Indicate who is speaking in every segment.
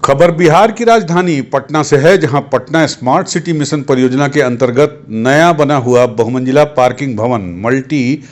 Speaker 1: खबर बिहार की राजधानी पटना से है, जहां पटना स्मार्ट सिटी मिशन परियोजना के अंतर्गत नया बना हुआ बहुमंजिला पार्किंग भवन, मल्टी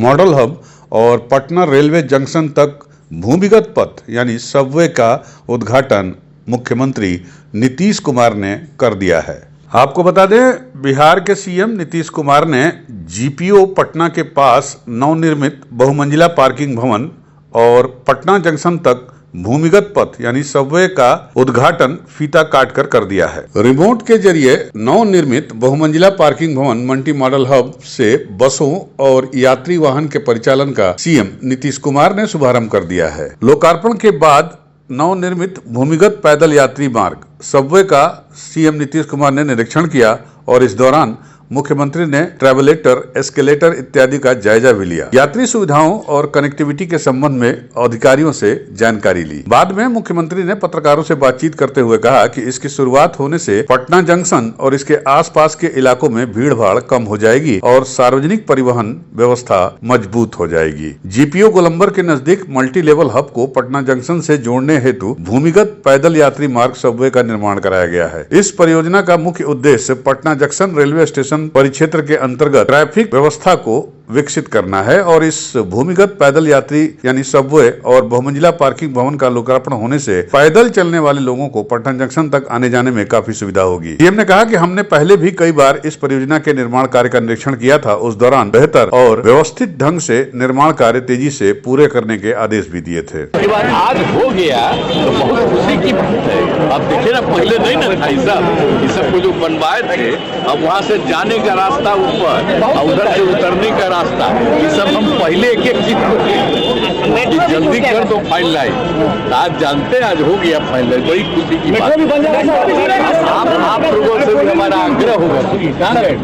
Speaker 1: मॉडल हब और पटना रेलवे जंक्शन तक भूमिगत पथ यानी सबवे का उद्घाटन मुख्यमंत्री नीतीश कुमार ने कर दिया है। आपको बता दें, बिहार के सीएम नीतीश कुमार ने जीपीओ पटना के पास नवनिर्मित बहुमंजिला पार्किंग भवन और पटना जंक्शन तक भूमिगत पथ यानी सबवे का उद्घाटन फीता काटकर कर दिया है। रिमोट के जरिए नवनिर्मित बहुमंजिला पार्किंग भवन मल्टी मॉडल हब से बसों और यात्री वाहन के परिचालन का सीएम नीतीश कुमार ने शुभारंभ कर दिया है। लोकार्पण के बाद नवनिर्मित भूमिगत पैदल यात्री मार्ग सबवे का सीएम नीतीश कुमार ने निरीक्षण किया और इस दौरान मुख्यमंत्री ने ट्रैवलेटर, एस्केलेटर इत्यादि का जायजा भी लिया। यात्री सुविधाओं और कनेक्टिविटी के संबंध में अधिकारियों से जानकारी ली। बाद में मुख्यमंत्री ने पत्रकारों से बातचीत करते हुए कहा कि इसकी शुरुआत होने से पटना जंक्शन और इसके आसपास के इलाकों में भीड़ भाड़ कम हो जाएगी और सार्वजनिक परिवहन व्यवस्था मजबूत हो जाएगी। जीपीओ गोलंबर के नजदीक मल्टी लेवल हब को पटना जंक्शन से जोड़ने हेतु भूमिगत पैदल यात्री मार्ग सबवे का निर्माण कराया गया है। इस परियोजना का मुख्य उद्देश्य पटना जंक्शन रेलवे स्टेशन परिक्षेत्र के अंतर्गत ट्रैफिक व्यवस्था को विकसित करना है और इस भूमिगत पैदल यात्री यानी सबवे और बहुमंजिला पार्किंग भवन का लोकार्पण होने से पैदल चलने वाले लोगों को पटना जंक्शन तक आने जाने में काफी सुविधा होगी। सीएम ने कहा कि हमने पहले भी कई बार इस परियोजना के निर्माण कार्य का निरीक्षण किया था। उस दौरान बेहतर और व्यवस्थित ढंग से निर्माण कार्य तेजी से पूरे करने के आदेश भी दिए थे।
Speaker 2: आज हो गया तो बहुत खुशी की बात है। अब देखिए ना, पहले नहीं ना था ये सब को जो बनवाए थे, अब वहाँ से जाने का रास्ता ऊपर और उधर से उतरने का रास्ता, ये सब हम पहले एक एक चीज को जल्दी कर दो फाइनलाइज। आज जानते हैं, आज हो गया फाइनलाइज, बड़ी खुशी की बात। आप लोगों से भी हमारा आग्रह होगा। सीएम कहाँ गए?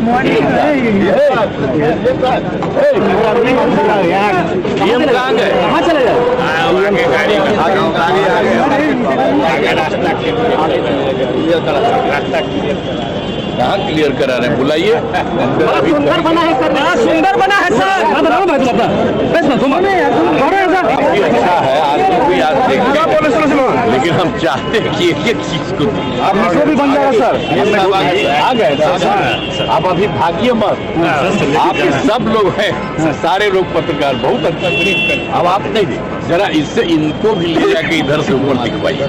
Speaker 2: कहाँ क्लियर करा रहे हैं? बुलाइए। सुंदर बना है सर, सुंदर बना है सर। अच्छा है, आज भी आज देखें, लेकिन हम चाहते हैं कि एक एक चीज को भी बन जाएगा सर। आ गए आप अभी भागिए मत, आप सब लोग हैं, सारे लोग पत्रकार, बहुत अच्छा। अब आप नहीं, जरा इससे इनको भी ले जाके इधर से ऊपर दिखवाइए,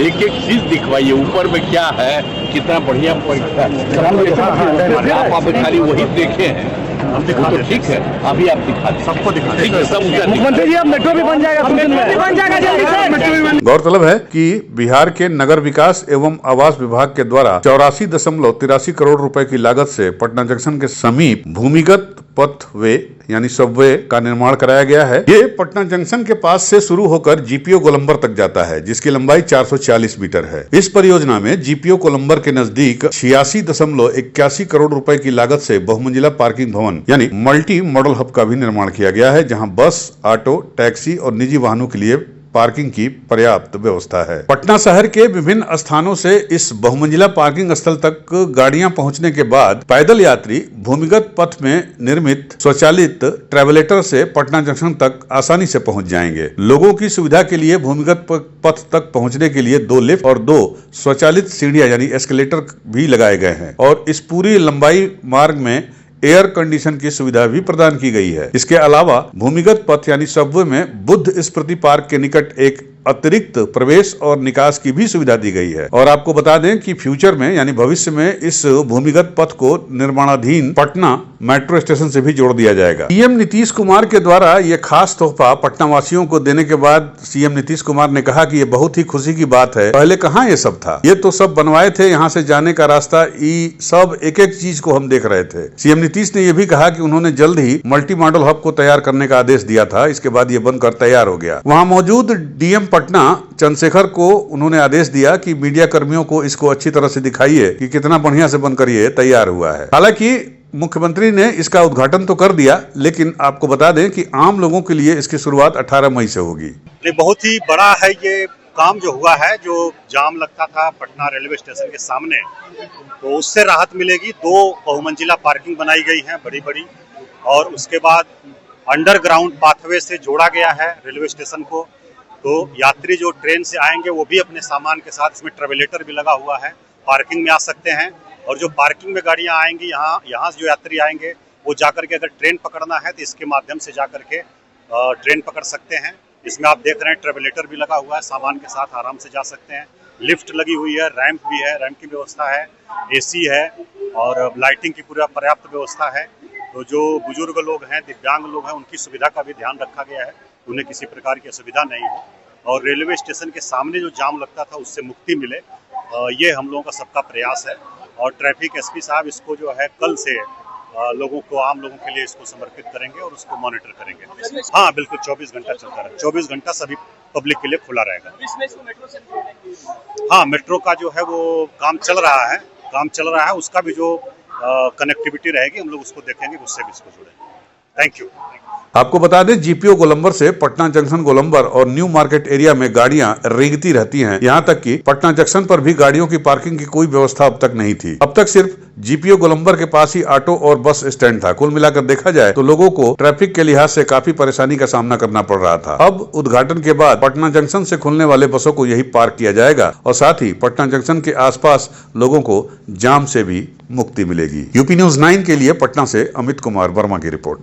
Speaker 2: एक एक चीज दिखवाइए, ऊपर में क्या है, कितना बढ़िया परीक्षा है। आप खाली वही देखे हैं, तो ठीक है, अभी आप दिखा सबको दिखा। मुख्यमंत्री जी, अब मेट्रो भी बन जाएगा, बन जाएगा जल्दी।
Speaker 1: गौरतलब है कि बिहार के नगर विकास एवं आवास विभाग के द्वारा 84.83 करोड़ रुपए की लागत से पटना जंक्शन के समीप भूमिगत पथ वे यानी सबवे का निर्माण कराया गया है। ये पटना जंक्शन के पास से शुरू होकर जीपीओ गोलंबर तक जाता है, जिसकी लंबाई 440 मीटर है। इस परियोजना में जीपीओ गोलंबर के नजदीक 86.81 करोड़ रुपए की लागत से बहुमंजिला पार्किंग भवन यानी मल्टी मॉडल हब का भी निर्माण किया गया है, जहां बस, ऑटो, टैक्सी और निजी वाहनों के लिए पार्किंग की पर्याप्त व्यवस्था है। पटना शहर के विभिन्न स्थानों से इस बहुमंजिला पार्किंग स्थल तक गाड़ियां पहुंचने के बाद पैदल यात्री भूमिगत पथ में निर्मित स्वचालित ट्रैवलेटर से पटना जंक्शन तक आसानी से पहुंच जाएंगे। लोगों की सुविधा के लिए भूमिगत पथ तक पहुंचने के लिए 2 लिफ्ट और 2 स्वचालित सीढ़ियां यानी एस्केलेटर भी लगाए गए हैं और इस पूरी लंबाई मार्ग में एयर कंडीशन की सुविधा भी प्रदान की गई है। इसके अलावा भूमिगत पथ यानी सबवे में बुद्ध स्मृति पार्क के निकट एक अतिरिक्त प्रवेश और निकास की भी सुविधा दी गई है। और आपको बता दें कि फ्यूचर में यानी भविष्य में इस भूमिगत पथ को निर्माणाधीन पटना मेट्रो स्टेशन से भी जोड़ दिया जाएगा। सीएम नीतीश कुमार के द्वारा ये खास तोहफा पटना वासियों को देने के बाद सीएम नीतीश कुमार ने कहा कि ये बहुत ही खुशी की बात है। पहले कहाँ ये सब था, ये तो सब बनवाए थे, यहाँ से जाने का रास्ता, ये सब एक एक चीज को हम देख रहे थे। सीएम नीतीश ने यह भी कहा कि उन्होंने जल्द ही मल्टी मॉडल हब को तैयार करने का आदेश दिया था। इसके बाद ये बनकर तैयार हो गया। वहाँ मौजूद डीएम पटना चंद्रशेखर को उन्होंने आदेश दिया कि मीडिया कर्मियों को इसको अच्छी तरह से दिखाइए कि कितना बढ़िया से बनकर ये तैयार हुआ है। हालांकि मुख्यमंत्री ने इसका उद्घाटन तो कर दिया, लेकिन आपको बता दें कि आम लोगों के लिए इसकी शुरुआत 18 मई से होगी।
Speaker 3: बहुत ही बड़ा है ये काम जो हुआ है, जो जाम लगता था पटना रेलवे स्टेशन के सामने, तो उससे राहत मिलेगी। 2 बहुमंजिला पार्किंग बनाई गई है बड़ी बड़ी, और उसके बाद अंडरग्राउंड पाथवे से जोड़ा गया है रेलवे स्टेशन को। तो यात्री जो ट्रेन से आएंगे वो भी अपने सामान के साथ, इसमें ट्रेवलेटर भी लगा हुआ है, पार्किंग में आ सकते हैं। और जो पार्किंग में गाड़ियां आएंगी, यहाँ जो यात्री आएंगे वो जाकर के अगर ट्रेन पकड़ना है तो इसके माध्यम से जाकर के ट्रेन पकड़ सकते हैं। इसमें आप देख रहे हैं ट्रेवलेटर भी लगा हुआ है, सामान के साथ आराम से जा सकते हैं। लिफ्ट लगी हुई है, रैंप भी है, रैंप की व्यवस्था है, एसी है और लाइटिंग की पूरा पर्याप्त व्यवस्था है। तो जो बुजुर्ग लोग हैं, दिव्यांग लोग हैं, उनकी सुविधा का भी ध्यान रखा गया है, उन्हें किसी प्रकार की असुविधा नहीं हो और रेलवे स्टेशन के सामने जो जाम लगता था उससे मुक्ति मिले, ये हम लोगों का सबका प्रयास है। और ट्रैफिक एसपी साहब इसको जो है कल से लोगों को, आम लोगों के लिए इसको समर्पित करेंगे और उसको मॉनिटर करेंगे। हाँ बिल्कुल, 24 घंटा चलता रहेगा, 24 घंटा सभी पब्लिक के लिए खुला रहेगा। हाँ, मेट्रो का जो है वो काम चल रहा है, उसका भी जो कनेक्टिविटी रहेगी हम लोग उसको देखेंगे, उससे भी इसको जुड़ेंगे। Thank you.
Speaker 1: आपको बता दें, जीपीओ गोलंबर से पटना जंक्शन गोलंबर और न्यू मार्केट एरिया में गाड़ियां रेंगती रहती हैं। यहां तक कि पटना जंक्शन पर भी गाड़ियों की पार्किंग की कोई व्यवस्था अब तक नहीं थी। अब तक सिर्फ जीपीओ गोलंबर के पास ही ऑटो और बस स्टैंड था। कुल मिलाकर देखा जाए तो लोगों को ट्रैफिक के लिहाज से काफी परेशानी का सामना करना पड़ रहा था। अब उद्घाटन के बाद पटना जंक्शन से खुलने वाले बसों को यही पार्क किया जाएगा और साथ ही पटना जंक्शन के आसपास लोगों को जाम से भी मुक्ति मिलेगी। यूपी न्यूज़ 9 के लिए पटना से अमित कुमार वर्मा की रिपोर्ट।